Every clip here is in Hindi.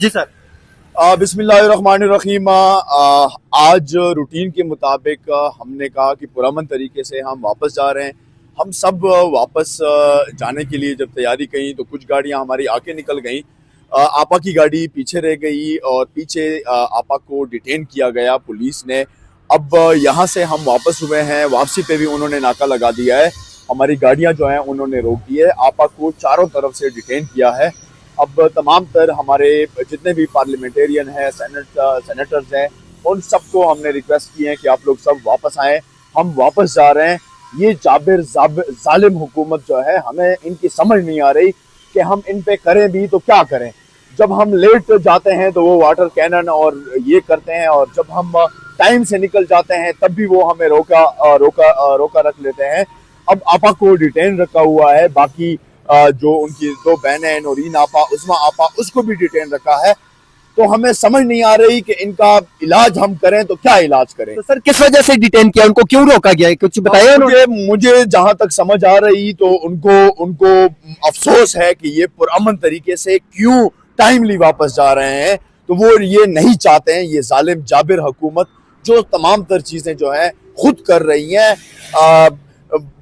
जी सर। बिस्मिल्लाहिर्रहमानिर्रहीम। आज रूटीन के मुताबिक हमने कहा कि पुरअमन तरीके से हम वापस जा रहे हैं। हम सब वापस जाने के लिए जब तैयारी की तो कुछ गाड़ियां हमारी आगे निकल गई। आपा की गाड़ी पीछे रह गई और पीछे आपा को डिटेन किया गया पुलिस ने। अब यहाँ से हम वापस हुए हैं, वापसी पे भी उन्होंने नाका लगा दिया है। हमारी गाड़ियां जो हैं उन्होंने रोक दी है। आपा को चारों तरफ से डिटेन किया है। अब तमाम तर हमारे जितने भी पार्लियामेंटेरियन हैं, सेनेटर्स हैं, उन सबको हमने रिक्वेस्ट की है कि आप लोग सब वापस आएँ। हम वापस जा रहे हैं। ये जाबिर जालिम हुकूमत जो है, हमें इनकी समझ नहीं आ रही कि हम इन पे करें भी तो क्या करें। जब हम लेट जाते हैं तो वो वाटर कैनन और ये करते हैं, और जब हम टाइम से निकल जाते हैं तब भी वो हमें रोका रख लेते हैं। अब आपा को डिटेन रखा हुआ है। बाकी जो उनकी दो बहनें नौरीन आपा, उस्मा आपा, उसको भी डिटेन रखा है। तो हमें समझ नहीं आ रही कि इनका इलाज हम करें तो क्या इलाज करें। तो सर किस वजह से डिटेन किया, उनको क्यों रोका गया है, कुछ बताया उन्होंने? मुझे जहां तक समझ आ रही तो उनको अफसोस है कि ये पुरअमन तरीके से क्यों टाइमली वापस जा रहे हैं। तो वो ये नहीं चाहते हैं, ये जालिम जाबिर हुकूमत जो तमाम तर चीजें जो है खुद कर रही हैं,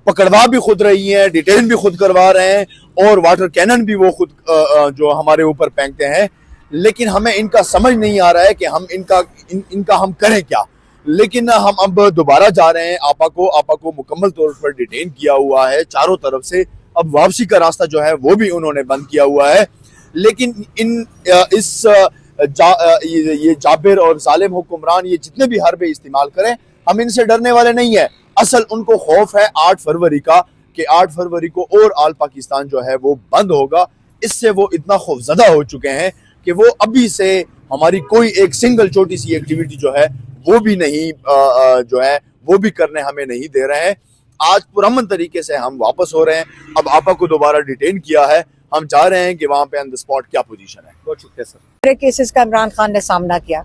पकड़वा भी खुद रही हैं, डिटेन भी खुद करवा रहे हैं, और वाटर कैनन भी वो खुद जो हमारे ऊपर फेंकते हैं। लेकिन हमें इनका समझ नहीं आ रहा है कि हम इनका हम करें क्या। लेकिन हम अब दोबारा जा रहे हैं। आपा को मुकम्मल तौर पर डिटेन किया हुआ है चारों तरफ से। अब वापसी का रास्ता जो है वो भी उन्होंने बंद किया हुआ है। लेकिन ये जाबिर और जालिम हुक्मरान ये जितने भी हरबे इस्तेमाल करें, हम इनसे डरने वाले नहीं है। असल उनको खौफ है 8 फरवरी का, कि 8 फरवरी को और आल पाकिस्तान जो है वो बंद होगा। इससे वो इतना खौफजदा हो चुके हैं कि वो अभी से हमारी कोई एक सिंगल छोटी सी एक्टिविटी जो है वो भी नहीं जो है वो भी करने हमें नहीं दे रहे हैं। आज पुरअमन तरीके से हम वापस हो रहे हैं। अब आपा को दोबारा डिटेन किया है। हम चाह रहे हैं कि वहां पे ऑन द स्पॉट क्या पोजीशन है। बहुत शुक्रिया सर। सारे केसेस का इमरान खान ने सामना किया।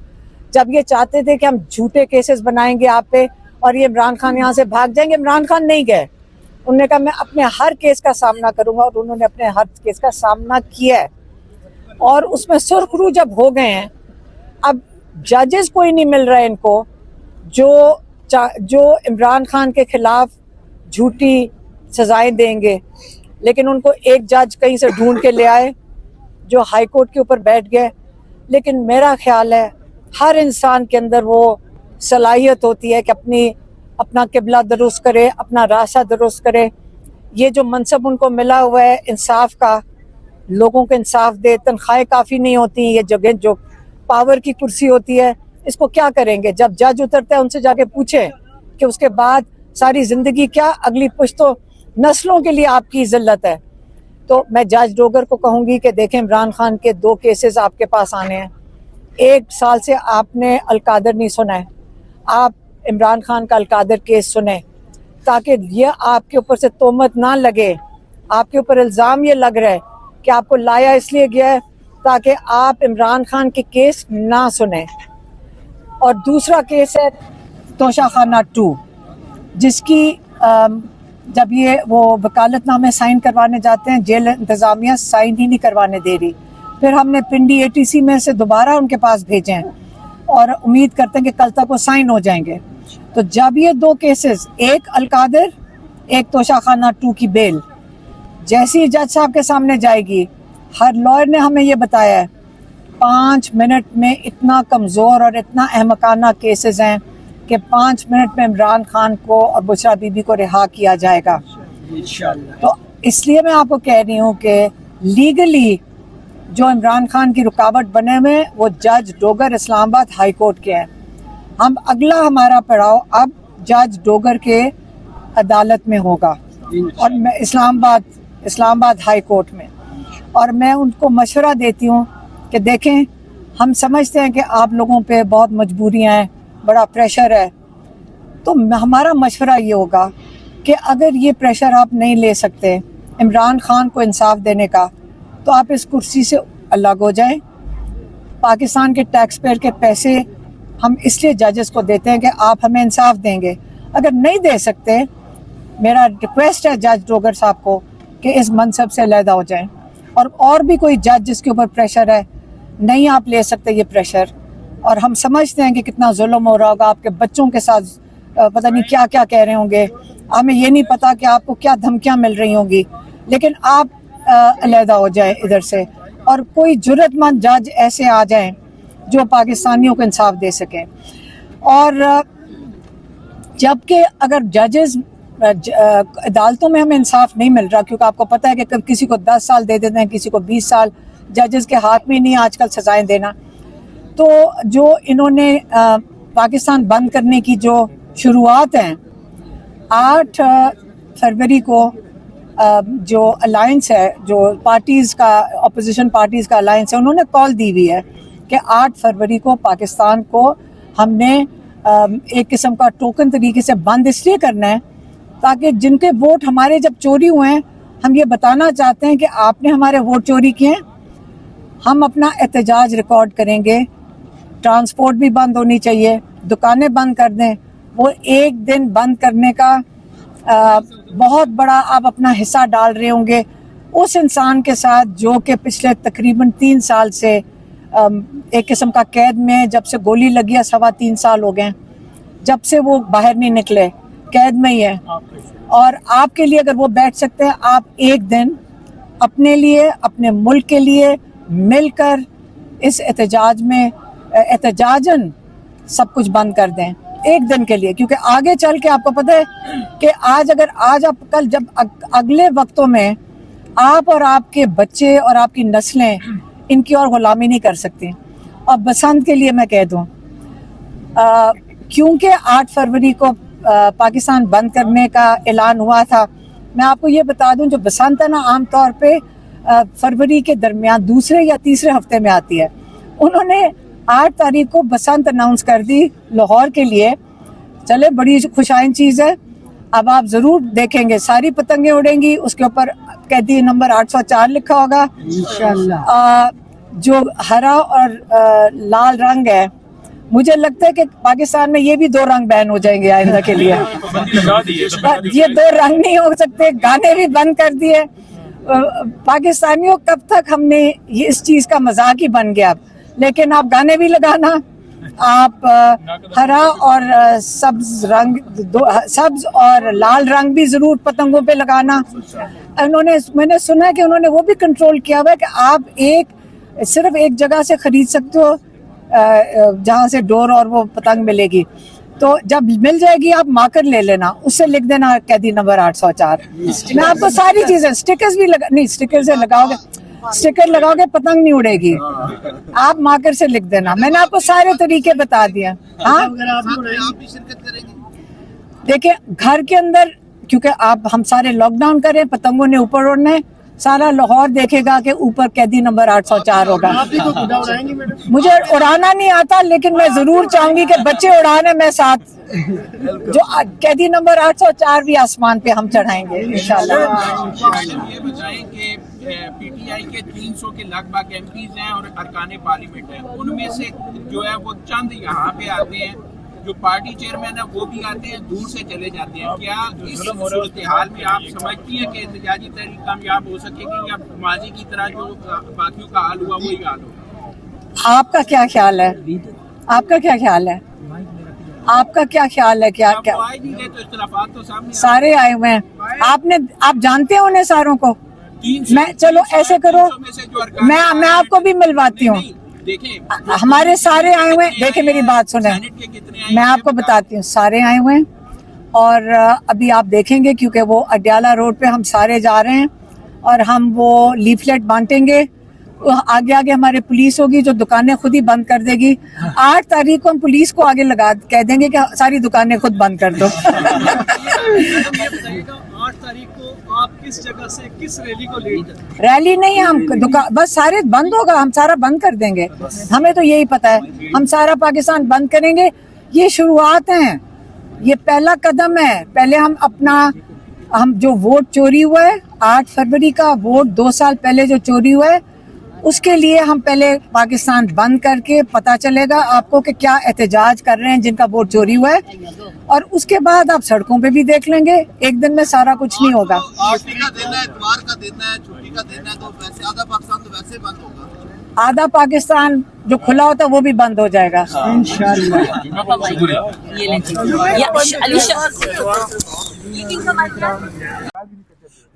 जब ये चाहते थे कि हम झूठे केसेस बनाएंगे आप पे और ये इमरान खान यहाँ से भाग जाएंगे, इमरान खान नहीं गए। उन्होंने कहा मैं अपने हर केस का सामना करूंगा, और उन्होंने अपने हर केस का सामना किया है। और उसमें सुर्खरू जब हो गए हैं, अब जजेस कोई नहीं मिल रहा है इनको जो इमरान खान के खिलाफ झूठी सजाएं देंगे। लेकिन उनको एक जज कहीं से ढूंढ के ले आए जो हाई कोर्ट के ऊपर बैठ गए। लेकिन मेरा ख्याल है हर इंसान के अंदर वो सलाहियत होती है कि अपना किबला दुरुस्त करे, अपना रास्ता दुरुस्त करे। ये जो मनसब उनको मिला हुआ है इंसाफ का, लोगों को इंसाफ दे, तनख्वाहें काफ़ी नहीं होती, ये जगह जो पावर की कुर्सी होती है, इसको क्या करेंगे? जब जज उतरता है उनसे जाके पूछे कि उसके बाद सारी ज़िंदगी क्या, अगली पुश्तों नस्लों के लिए आपकी जिल्लत है। तो मैं जज डोगर को कहूँगी कि देखें, इमरान खान के 2 केसेस आपके पास आने हैं। 1 साल से आपने अलकादर नहीं सुना है। आप इमरान खान का अलकादर केस सुने ताकि ये आपके ऊपर से तोहमत ना लगे। आपके ऊपर इल्ज़ाम ये लग रहा है कि आपको लाया इसलिए गया है ताकि आप इमरान खान के केस ना सुने। और दूसरा केस है तोशाखाना 2, जिसकी जब ये वो वकालतनामे साइन करवाने जाते हैं, जेल इंतज़ामिया साइन ही नहीं करवाने दे रही। फिर हमने पिंडी ATC में से दोबारा उनके पास भेजे हैं और उम्मीद करते हैं कि कल तक वो साइन हो जाएंगे। तो जब ये 2 केसेस, एक अलकादर, एक तोशाखाना 2 की बेल जैसी ही जज साहब के सामने जाएगी, हर लॉयर ने हमें ये बताया है 5 मिनट में इतना कमज़ोर और इतना अहमकाना केसेस हैं कि 5 मिनट में इमरान खान को और बुशरा बीबी को रिहा किया जाएगा इंशाअल्लाह। तो इसलिए मैं आपको कह रही हूँ कि लीगली जो इमरान खान की रुकावट बने हुए वो जज डोगर इस्लामाबाद हाई कोर्ट के हैं। हम अगला हमारा पड़ाव अब जज डोगर के अदालत में होगा और मैं इस्लामाबाद हाई कोर्ट में। और मैं उनको मशवरा देती हूँ कि देखें, हम समझते हैं कि आप लोगों पे बहुत मजबूरियाँ हैं, बड़ा प्रेशर है। तो हमारा मशवरा ये होगा कि अगर ये प्रेशर आप नहीं ले सकते इमरान खान को इंसाफ देने का, तो आप इस कुर्सी से अलग हो जाएं। पाकिस्तान के टैक्स पेयर के पैसे हम इसलिए जजेस को देते हैं कि आप हमें इंसाफ देंगे। अगर नहीं दे सकते, मेरा रिक्वेस्ट है जज डोगर साहब को कि इस मनसब से अलहदा हो जाएं। और भी कोई जज जिसके ऊपर प्रेशर है, नहीं आप ले सकते ये प्रेशर। और हम समझते हैं कि कितना जुल्म हो रहा होगा आपके बच्चों के साथ, पता नहीं क्या क्या कह रहे होंगे, हमें ये नहीं पता कि आपको क्या धमकियां मिल रही होंगी, लेकिन आप अलहदा हो जाए इधर से और कोई जुर्रतमंद जज ऐसे आ जाएं जो पाकिस्तानियों को इंसाफ दे सकें। और जबकि अगर जजेस अदालतों में हमें इंसाफ नहीं मिल रहा, क्योंकि आपको पता है कि किसी को 10 साल दे देते हैं, किसी को 20 साल, जजेस के हाथ में नहीं आजकल सजाएं देना। तो जो इन्होंने पाकिस्तान बंद करने की जो शुरुआत है, 8 फरवरी को जो अलायंस है, जो पार्टीज़ का, अपोजिशन पार्टीज़ का अलायंस है, उन्होंने कॉल दी हुई है कि 8 फरवरी को पाकिस्तान को हमने एक किस्म का टोकन तरीके से बंद इसलिए करना है ताकि जिनके वोट हमारे जब चोरी हुए हैं, हम ये बताना चाहते हैं कि आपने हमारे वोट चोरी किए हैं, हम अपना एहतजाज रिकॉर्ड करेंगे। ट्रांसपोर्ट भी बंद होनी चाहिए, दुकानें बंद कर दें। वो एक दिन बंद करने का बहुत बड़ा आप अपना हिस्सा डाल रहे होंगे उस इंसान के साथ जो कि पिछले तकरीबन 3 साल से एक किस्म का कैद में, जब से गोली लगी है 3.25 साल हो गए, जब से वो बाहर नहीं निकले, कैद में ही है। और आपके लिए अगर वो बैठ सकते हैं, आप एक दिन अपने लिए, अपने मुल्क के लिए मिलकर इस एहतजाज में एहतजाजन सब कुछ बंद कर दें एक दिन के लिए। क्योंकि आगे चल के आपको पता है कि आज आप कल जब अगले वक्तों में आप और आपके बच्चे और आपकी नस्लें इनकी और गुलामी नहीं कर सकती। और बसंत के लिए मैं कह दूं, क्योंकि 8 फरवरी को पाकिस्तान बंद करने का ऐलान हुआ था, मैं आपको ये बता दूं, जो बसंत है ना, आमतौर पे फरवरी के दरमियान दूसरे या तीसरे हफ्ते में आती है। उन्होंने 8 तारीख को बसंत अनाउंस कर दी लाहौर के लिए। चले, बड़ी खुशाइन चीज़ है। अब आप ज़रूर देखेंगे सारी पतंगें उड़ेंगी, उसके ऊपर कैदी नंबर 804 लिखा होगा इंशाल्लाह। जो हरा और लाल रंग है, मुझे लगता है कि पाकिस्तान में ये भी 2 रंग बैन हो जाएंगे आइंदा के लिए। ये 2 रंग नहीं हो सकते। गाने भी बंद कर दिए। पाकिस्तानियों, कब तक हमने ये इस चीज़ का मजाक ही बन गया। लेकिन आप गाने भी लगाना, आप हरा और सब्ज रंग, सब्ज और लाल रंग भी जरूर पतंगों पे लगाना। मैंने सुना है कि उन्होंने वो भी कंट्रोल किया हुआ है कि आप सिर्फ एक जगह से खरीद सकते हो जहाँ से डोर और वो पतंग मिलेगी। तो जब मिल जाएगी आप मार्कर ले लेना, उससे लिख देना कैदी नंबर 804। मैं आपको सारी चीजें, स्टिकर्स भी स्टिकर से लगाओगे, स्टिकर लगाओगे पतंग नहीं उड़ेगी, आप मार्कर से लिख देना। मैंने आपको सारे तरीके बता दिए। हाँ, देखिए घर के अंदर, क्योंकि हम सारे लॉकडाउन करें, पतंगों ने ऊपर उड़ना है, सारा लाहौर देखेगा कि ऊपर कैदी नंबर 804 होगा। मुझे उड़ाना नहीं आता, लेकिन मैं जरूर चाहूंगी कि बच्चे उड़ाने में साथ, जो कैदी नंबर 804 भी आसमान पे हम चढ़ाएंगे इंशाल्लाह। ये बताएं कि पीटीआई के 300 के लगभग एमपीज हैं और अरकान पार्लियामेंट हैं, उनमें से जो है वो चंद यहाँ पे आते हैं, जो पार्टी चेयरमैन है वो भी आते हैं, दूर से चले जाते हैं। क्या इस सूरत हाल में आप समझती हैं कि एहतजाजी तहरीक कामयाब हो सकेगी या माजी की तरह जो बाकियों का हाल हुआ वही हाल होगा? आपका क्या ख्याल है? आपका क्या ख्याल है? आपका क्या ख्याल है? क्या क्या तो इख्तिलाफात तो सामने सारे आए हुए हैं, आप जानते हो उन्हें सारों को? मैं, चलो ऐसे करो, मैं आपको भी मिलवाती हूँ। हमारे सारे आए हुए हैं, देखे मेरी बात सुने, मैं आपको बताती हूँ, सारे आए हुए हैं। और अभी आप देखेंगे, क्योंकि वो अडयाला रोड पे हम सारे जा रहे हैं और हम वो लीफलेट बांटेंगे। आगे आगे हमारे पुलिस होगी जो दुकानें खुद ही बंद कर देगी। 8 तारीख को हम पुलिस को आगे कह देंगे कि सारी दुकानें खुद बंद कर दो। 8 तारीख को आप किस जगह से किस रैली को लीड करेंगे? रैली नहीं, हम दुकान बस सारे बंद होगा, हम सारा बंद कर देंगे। हमें तो यही पता है, हम सारा पाकिस्तान बंद करेंगे। ये शुरुआत है, ये पहला कदम है। पहले हम जो वोट चोरी हुआ है, 8 फरवरी का वोट 2 साल पहले जो चोरी हुआ है, उसके लिए हम पहले पाकिस्तान बंद करके पता चलेगा आपको कि क्या एहतजाज कर रहे हैं जिनका वोट चोरी हुआ है, और उसके बाद आप सड़कों पे भी देख लेंगे। एक दिन में सारा कुछ नहीं होगा। छुट्टी का दिन है, इतवार का दिन है, छुट्टी का दिन है, तो वैसे आधा पाकिस्तान तो वैसे बंद होगा। आधा पाकिस्तान जो खुला होता है वो भी बंद हो जाएगा इंशाल्लाह।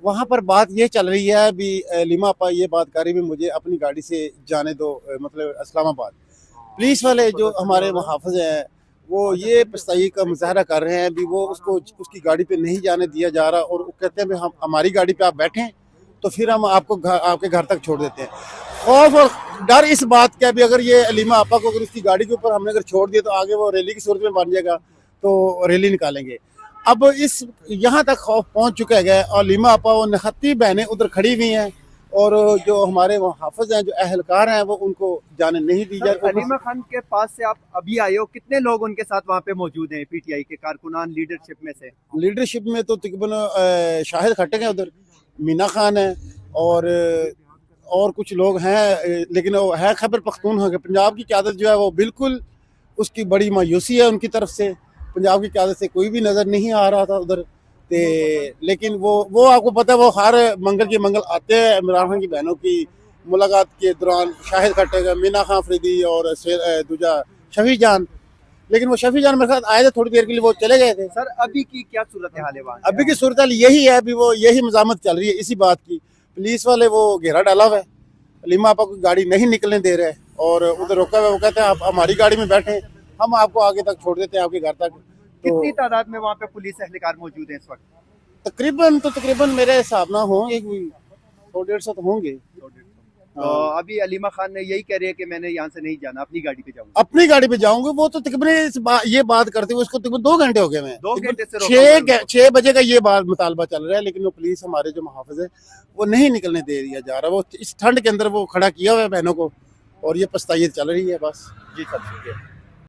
वहाँ पर बात ये चल रही है अभी लिमा आपा ये बात कर रही है मुझे अपनी गाड़ी से जाने दो मतलब इस्लामाबाद। पुलिस वाले जो हमारे मुहाफ़िज़ हैं वो ये पछताई का मुजाहरा कर रहे हैं अभी वो उसको उसकी गाड़ी पे नहीं जाने दिया जा रहा और वो कहते हैं भाई हम हमारी गाड़ी पे आप बैठें तो फिर हम आपको आपके घर तक छोड़ देते हैं। खौफ और डर इस बात का भी अगर ये लिमा आपा को अगर उसकी गाड़ी के ऊपर हमने अगर छोड़ दिया तो आगे वो रैली की सूरत में बन जाएगा तो रैली निकालेंगे। अब इस यहाँ तक खौफ पहुँच चुका है और लिमा आपा वो नहत्ती बहनें उधर खड़ी हुई हैं और जो हमारे मुहाफ़िज़ हैं जो अहलकार हैं वो उनको जाने नहीं दी जाती। अलीमा खान के पास से आप अभी आए हो, कितने लोग उनके साथ वहाँ पे मौजूद हैं पीटीआई के कारकुनान लीडरशिप में से? लीडरशिप में तो तकरीबन शाहिद खट्टक है उधर, मीना खान है और कुछ लोग हैं लेकिन वो है खैबर पख्तूनख्वा के। पंजाब की क़यादत जो है वो बिल्कुल उसकी बड़ी मायूसी है उनकी तरफ से। पंजाब की क़यादत से कोई भी नज़र नहीं आ रहा था उधर लेकिन वो आपको पता है वो हर मंगल के मंगल आते हैं इमरान खान की बहनों की मुलाकात के दौरान। शाहिद खट्टक, मीना खान फरीदी और दूजा शफी जान, लेकिन वो शफी जान मेरे साथ आए थे थोड़ी देर के लिए वो चले गए थे। सर अभी की क्या सूरत हाल है वहाँ? अभी की सूरत हाल यही है अभी वो यही मज़ामत चल रही है इसी बात की। पुलिस वाले वो घेरा डाला हुआ है, लिमा आपा को गाड़ी नहीं निकलने दे रहे और उधर रोका हुआ। वो कहते हैं आप हमारी गाड़ी में बैठे हम आपको आगे तक छोड़ देते हैं आपके घर तक। कितनी तादाद में वहाँ पे पुलिस एहलकार मौजूद है इस वक्त? तकरीबन मेरे हिसाब ना हो 100-150 तो होंगे। तो अभी अलीमा खान ने यही कह रही है कि मैंने यहाँ से नहीं जाना, अपनी गाड़ी पे जाऊंगा। अपनी गाड़ी पे जाऊंगे वो तो तकरीबन ये बात करते हुए उसको तकरीबन 2 घंटे हो गए हैं। 2 घंटे से 6 बजे का ये बात मुतालबा चल रहा है लेकिन वो पुलिस हमारे जो मुहाफ़िज़ है वो नहीं निकलने दे दिया जा रहा। वो इस ठंड के अंदर वो खड़ा किया हुआ है बहनों को और ये पछताई चल रही है बस। जी सर।